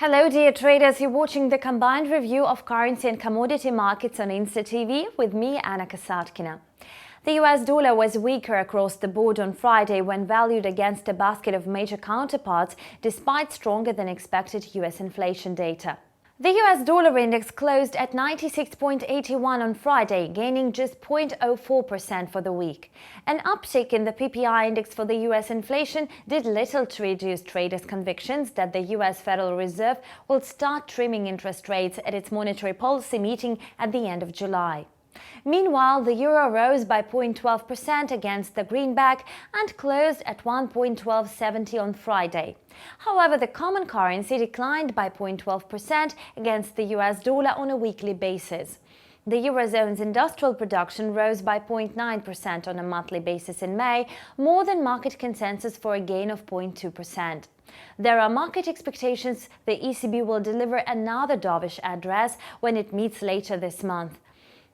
Hello dear traders, you're watching the combined review of currency and commodity markets on Insta TV with me, Anna Kasatkina. The US dollar was weaker across the board on Friday when valued against a basket of major counterparts despite stronger than expected US inflation data. The US dollar index closed at 96.81 on Friday, gaining just 0.04% for the week. An uptick in the PPI index for the US inflation did little to reduce traders' convictions that the US Federal Reserve will start trimming interest rates at its monetary policy meeting at the end of July. Meanwhile, the euro rose by 0.12% against the greenback and closed at 1.1270 on Friday. However, the common currency declined by 0.12% against the US dollar on a weekly basis. The Eurozone's industrial production rose by 0.9% on a monthly basis in May, more than market consensus for a gain of 0.2%. There are market expectations the ECB will deliver another dovish address when it meets later this month.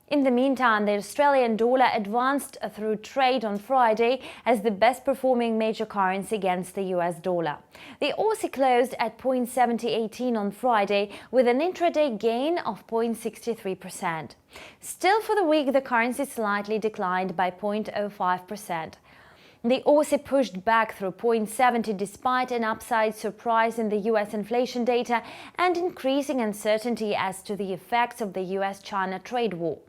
In the meantime, the Australian dollar advanced through trade on Friday as the best-performing major currency against the US dollar. The Aussie closed at 0.7018 on Friday with an intraday gain of 0.63%. Still for the week, the currency slightly declined by 0.05%. The Aussie pushed back through 0.70 despite an upside surprise in the US inflation data and increasing uncertainty as to the effects of the US-China trade war.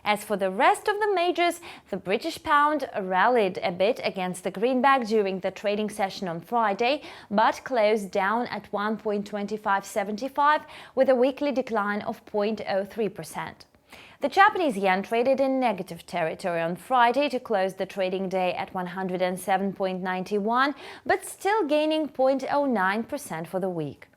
As for the rest of the majors, the British pound rallied a bit against the greenback during the trading session on Friday, but closed down at 1.2575 with a weekly decline of 0.03%. The Japanese yen traded in negative territory on Friday to close the trading day at 107.91, but still gaining 0.09% for the week.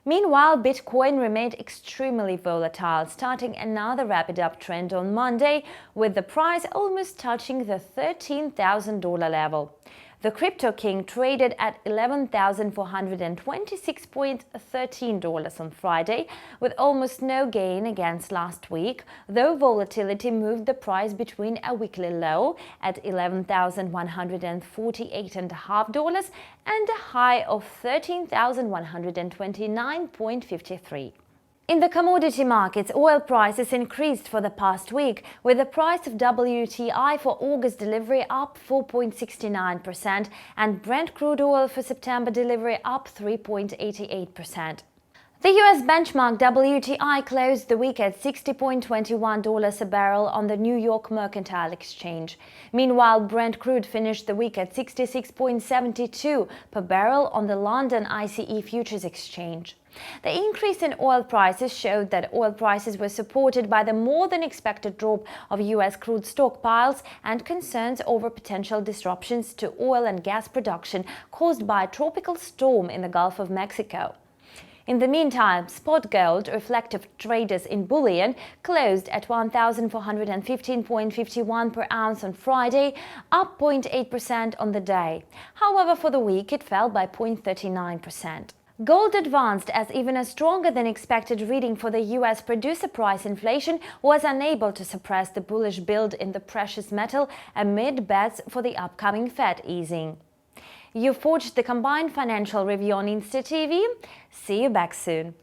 Meanwhile, Bitcoin remained extremely volatile, starting another rapid uptrend on Monday, with the price almost touching the $13,000 level. The crypto king traded at $11,426.13 on Friday, with almost no gain against last week, though volatility moved the price between a weekly low at $11,148.50 and a high of $13,129.53. In the commodity markets, oil prices increased for the past week, with the price of WTI for August delivery up 4.69% and Brent crude oil for September delivery up 3.88%. The US benchmark WTI closed the week at $60.21 a barrel on the New York Mercantile Exchange. Meanwhile, Brent crude finished the week at $66.72 per barrel on the London ICE Futures Exchange. The increase in oil prices showed that oil prices were supported by the more than expected drop of US crude stockpiles and concerns over potential disruptions to oil and gas production caused by a tropical storm in the Gulf of Mexico. In the meantime, spot gold, reflective traders in bullion, closed at $1,415.51 per ounce on Friday, up 0.8% on the day. However, for the week, it fell by 0.39%. Gold advanced as even a stronger than expected reading for the US producer price inflation was unable to suppress the bullish build in the precious metal amid bets for the upcoming Fed easing. You've watched the combined financial review on Insta TV. See you back soon.